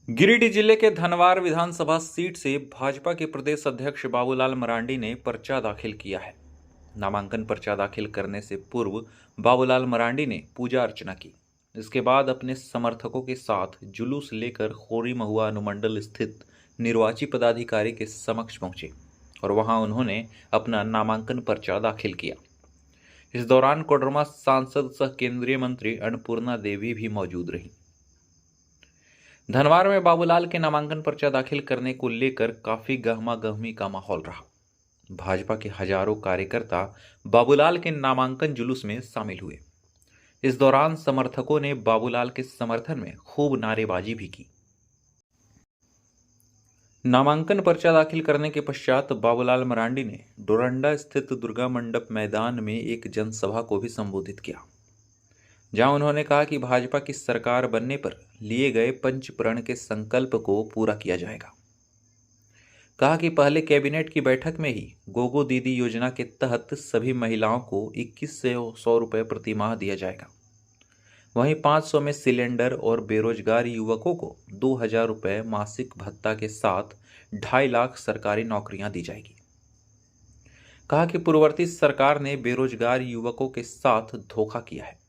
गिरिडीह जिले के धनवार विधानसभा सीट से भाजपा के प्रदेश अध्यक्ष बाबूलाल मरांडी ने पर्चा दाखिल किया है। नामांकन पर्चा दाखिल करने से पूर्व बाबूलाल मरांडी ने पूजा अर्चना की। इसके बाद अपने समर्थकों के साथ जुलूस लेकर खोरी महुआ अनुमंडल स्थित निर्वाची पदाधिकारी के समक्ष पहुंचे और वहां उन्होंने अपना नामांकन पर्चा दाखिल किया। इस दौरान कोडरमा सांसद सह केंद्रीय मंत्री अन्नपूर्णा देवी भी मौजूद रहीं। धनवार में बाबूलाल के नामांकन पर्चा दाखिल करने को लेकर काफी गहमा गहमी का माहौल रहा। भाजपा के हजारों कार्यकर्ता बाबूलाल के नामांकन जुलूस में शामिल हुए। इस दौरान समर्थकों ने बाबूलाल के समर्थन में खूब नारेबाजी भी की। नामांकन पर्चा दाखिल करने के पश्चात बाबूलाल मरांडी ने डोरंडा स्थित दुर्गा मंडप मैदान में एक जनसभा को भी संबोधित किया, जहां उन्होंने कहा कि भाजपा की सरकार बनने पर लिए गए पंचप्रण के संकल्प को पूरा किया जाएगा। कहा कि पहले कैबिनेट की बैठक में ही गोगो दीदी योजना के तहत सभी महिलाओं को 2100 रुपये प्रति माह दिया जाएगा। वहीं 500 में सिलेंडर और बेरोजगार युवकों को 2000 रुपये मासिक भत्ता के साथ 2.5 लाख सरकारी नौकरियां दी जाएगी। कहा कि पूर्ववर्ती सरकार ने बेरोजगार युवकों के साथ धोखा किया है।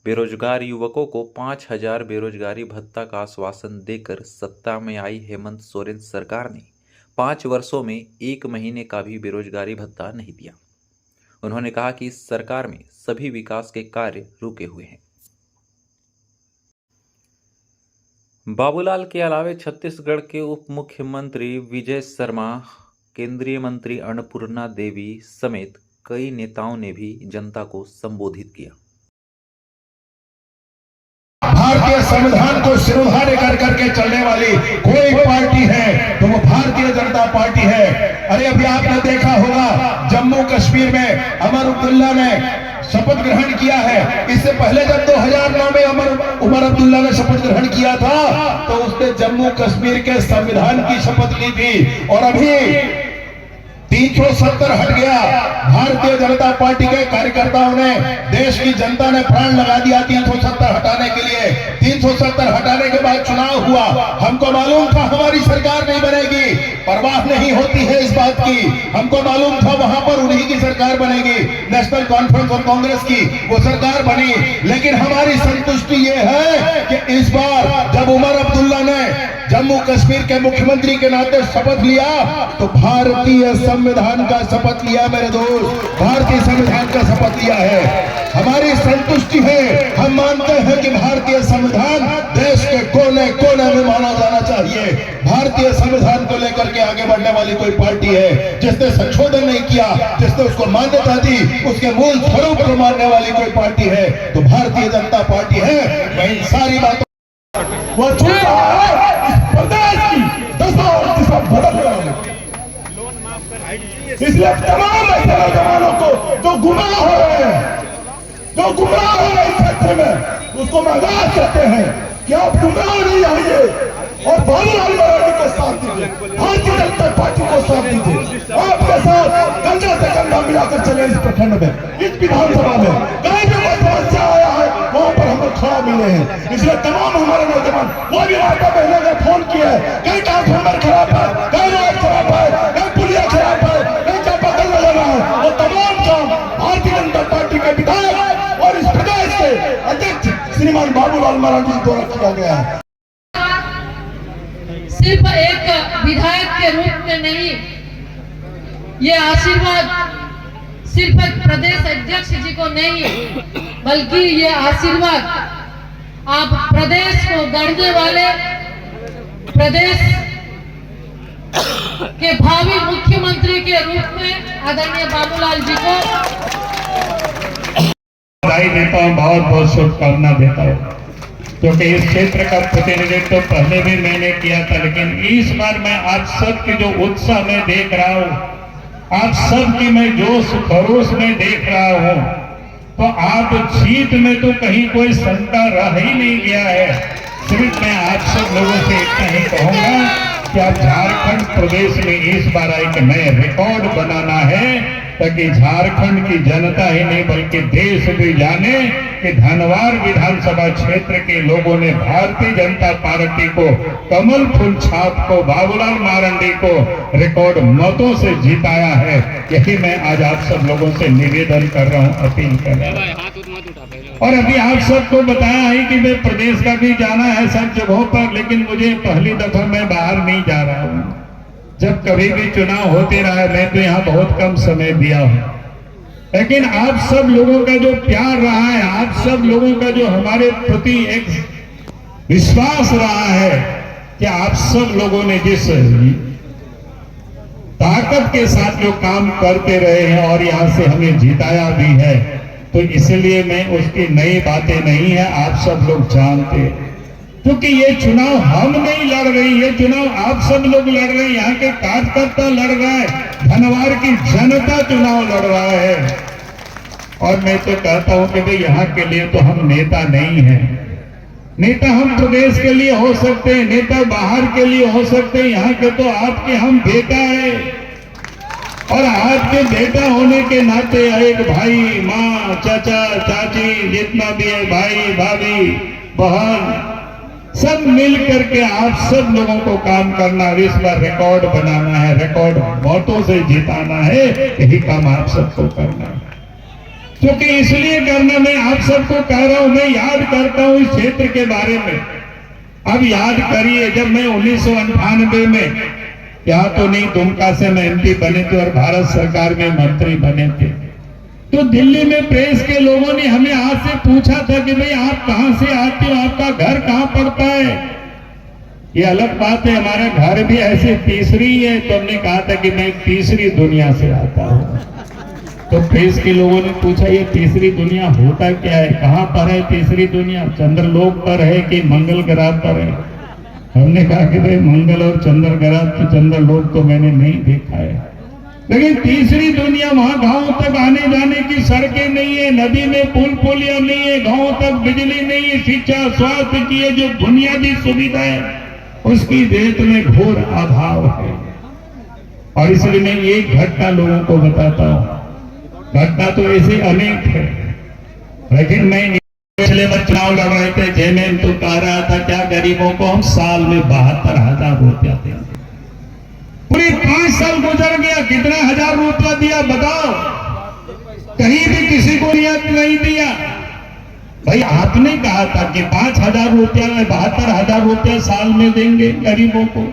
बेरोजगार युवकों को 5000 बेरोजगारी भत्ता का आश्वासन देकर सत्ता में आई हेमंत सोरेन सरकार ने 5 वर्षों में 1 महीने का भी बेरोजगारी भत्ता नहीं दिया। उन्होंने कहा कि इस सरकार में सभी विकास के कार्य रुके हुए हैं। बाबूलाल के अलावे छत्तीसगढ़ के उप मुख्यमंत्री विजय शर्मा, केंद्रीय मंत्री अन्नपूर्णा देवी समेत कई नेताओं ने भी जनता को संबोधित किया। भारतीय संविधान को सिरहाने कर करके चलने वाली कोई पार्टी है तो वो भारतीय जनता पार्टी है। अरे अभी आपने देखा होगा जम्मू कश्मीर में उमर अब्दुल्ला ने शपथ ग्रहण किया है। इससे पहले जब 2009 में उमर अब्दुल्ला ने शपथ ग्रहण किया था तो उसने जम्मू कश्मीर के संविधान की शपथ ली थी और अभी 370 हट गया। भारतीय जनता पार्टी के कार्यकर्ताओं ने, देश की जनता ने प्राण लगा दिया 370 हटाने के लिए। 370 हटाने के बाद चुनाव हुआ। हमको मालूम था हमारी सरकार नहीं बनेगी, परवाह नहीं होती है इस बात की। हमको मालूम था वहां पर उन्हीं की सरकार बनेगी, नेशनल कॉन्फ्रेंस और कांग्रेस की वो सरकार बनी। लेकिन हमारी संतुष्टि ये है कि इस बार जब उमर अब्दुल्ला ने जम्मू कश्मीर के मुख्यमंत्री के नाते शपथ लिया तो भारतीय संविधान का शपथ लिया। मेरे दोस्त, भारतीय संविधान का शपथ लिया है। हमारी संतुष्टि है, हम मानते हैं कि भारतीय संविधान देश के कोने कोने में माना जाना चाहिए। भारतीय संविधान को लेकर के आगे बढ़ने वाली कोई पार्टी है जिसने संशोधन नहीं किया, जिसने उसको मान्यता दी, उसके मूल स्वरूप को मानने वाली कोई पार्टी है तो भारतीय जनता पार्टी है। मैं इन सारी बातों वो छूट रहा है प्रदेश की दशा और दिशा बदलने वाली। इसलिए तमाम ऐसे नौजवानों को जो गुमराह हो रहे हैं, जो गुमराह हो रहे इस क्षेत्र में, उसको मैं आगाह करते हैं कि आप गुमराह नहीं आइए और बाबूलाल मरांडी को साथ दीजिए, भारतीय जनता पार्टी को साथ दीजिए। आपके साथ कंधा से कंधा मिलाकर चले इस प्रखंड में, इस विधानसभा में। कहीं भी कोई समस्या आया है वहां पर हम खड़ा मिले हैं। इसलिए तमाम हमारे नौजवान, वो भी माता बहनों ने फोन किया है, कहीं ट्रांसफार्मर खराब है, कहीं रोड खराब है, कहीं पुलिया खराब है, कहीं चापाकल न लगा है, वो तमाम काम भारतीय जनता पार्टी के विधायक और इस प्रदेश के अध्यक्ष श्रीमान बाबूलाल मरांडी द्वारा किया गया है। सिर्फ एक विधायक के रूप में नहीं, ये आशीर्वाद सिर्फ एक प्रदेश अध्यक्ष जी को नहीं, बल्कि ये आशीर्वाद आप प्रदेश को गढ़ने वाले, प्रदेश के भावी मुख्यमंत्री के रूप में आदरणीय बाबूलाल जी को बधाई देता हूँ, बहुत बहुत शुभकामना देता हूँ। क्योंकि इस क्षेत्र का प्रतिनिधित्व पहले भी मैंने किया था, लेकिन इस बार मैं आप सबके जो उत्साह में देख रहा हूँ, आप सबकी मैं जोश खरोश में देख रहा हूँ, तो आप जीत में तो कहीं कोई शंका रह ही नहीं गया है। सिर्फ मैं आप सब लोगों से इतना ही कहूंगा क्या झारखंड प्रदेश में इस बार एक नए रिकॉर्ड बनाना है, ताकि झारखंड की जनता ही नहीं बल्कि देश भी जाने कि धनवार विधानसभा क्षेत्र के लोगों ने भारतीय जनता पार्टी को, कमल फूल छाप को, बाबूलाल मरांडी को रिकॉर्ड मतों से जिताया है। यही मैं आज आप सब लोगों से निवेदन कर रहा हूं, अपील कर रहा हूं। और अभी आप सबको बताया है कि मैं प्रदेश का भी जाना है सब जगहों पर, लेकिन मुझे पहली दफा मैं बाहर नहीं जा रहा हूं। जब कभी भी चुनाव होते रहा मैं तो यहाँ बहुत कम समय दिया हूं, लेकिन आप सब लोगों का जो प्यार रहा है, आप सब लोगों का जो हमारे प्रति एक विश्वास रहा है कि आप सब लोगों ने जिस ताकत के साथ जो काम करते रहे हैं और यहाँ से हमें जिताया भी है, तो इसलिए मैं उसकी नई बातें नहीं है, आप सब लोग जानते हैं। क्योंकि ये चुनाव हम नहीं लड़ रही, ये चुनाव आप सब लोग लड़ रहे हैं, यहाँ के कार्यकर्ता लड़ रहा है, धनवार की जनता चुनाव लड़ रहा है। और मैं तो कहता हूं कि भाई यहाँ के लिए तो हम नेता नहीं हैं। नेता हम प्रदेश के लिए हो सकते हैं, नेता बाहर के लिए हो सकते हैं, यहाँ के तो आपके हम बेटा है। और आपके बेटा होने के नाते एक भाई, माँ, चाचा, चाची, जितना भी है, भाई, भाभी, बहन, सब मिल करके आप सब लोगों को काम करना है। इस बार रिकॉर्ड बनाना है, रिकॉर्ड वोटों से जिताना है, यही काम आप सबको करना है। क्योंकि इसलिए करना, मैं आप सबको कह रहा हूं, मैं याद करता हूं इस क्षेत्र के बारे में। अब याद करिए, जब मैं 1998 में, यहाँ तो नहीं, दुमका से मैं MP बने थे और भारत सरकार में मंत्री बने थे, तो दिल्ली में प्रेस के लोगों ने हमें आज से पूछा था कि भाई आप कहां से आते हो, आपका घर कहां पड़ता है। ये अलग बात है, हमारा घर भी ऐसे तीसरी है, तो हमने कहा था कि मैं तीसरी दुनिया से आता हूं। तो प्रेस के लोगों ने पूछा ये तीसरी दुनिया होता क्या है, कहां पर है तीसरी दुनिया, चंद्रलोक पर है कि मंगल ग्रह पर है। हमने कहा कि भाई मंगल और चंद्र ग्रह, तो चंद्रलोक तो मैंने नहीं देखा है, लेकिन तीसरी दुनिया, वहां गांव तक आने जाने की सड़कें नहीं है, नदी में पुल पुलिया नहीं है, गांव तक बिजली नहीं है, शिक्षा स्वास्थ्य की जो बुनियादी सुविधाएं उसकी देश में घोर अभाव है। और इसलिए मैं एक घटना लोगों को बताता हूं, घटना तो ऐसे अनेक है, लेकिन मैं पिछले बार चुनाव लड़ रहे थे, जयमेन तो कह रहा था क्या गरीबों को हम साल में 72,000 रुपया देंगे। पूरे 5 साल गुजर गया, कितना हजार रुपया दिया बताओ, कहीं भी किसी को रियायत नहीं दिया। भाई आपने कहा था कि 5,000 रुपया में 72,000 रुपया साल में देंगे गरीबों को।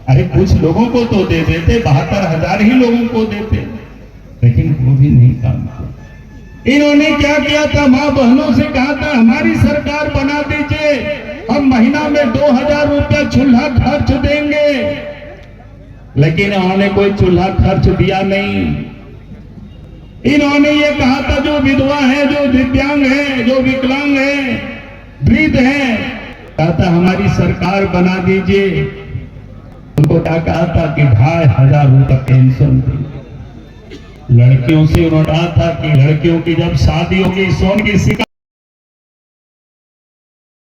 अरे कुछ लोगों को तो दे देते, 72,000 ही लोगों को देते, लेकिन वो भी नहीं काम किया। इन्होंने क्या किया था, माँ बहनों से कहा था हमारी सरकार बना दीजिए, हम महीना में 2,000 रुपया चूल्हा खर्च देंगे, लेकिन इन्होंने कोई चूल्हा खर्च दिया नहीं। इन्होंने ये कहा था जो विधवा है, जो दिव्यांग है, जो विकलांग है, वृद्ध है, कहा था हमारी सरकार बना दीजिए। उनको क्या कहा था कि 2,500 रुपया पेंशन दी। लड़कियों से उन्होंने कहा था कि लड़कियों की जब शादी होगी सोन की शिकायत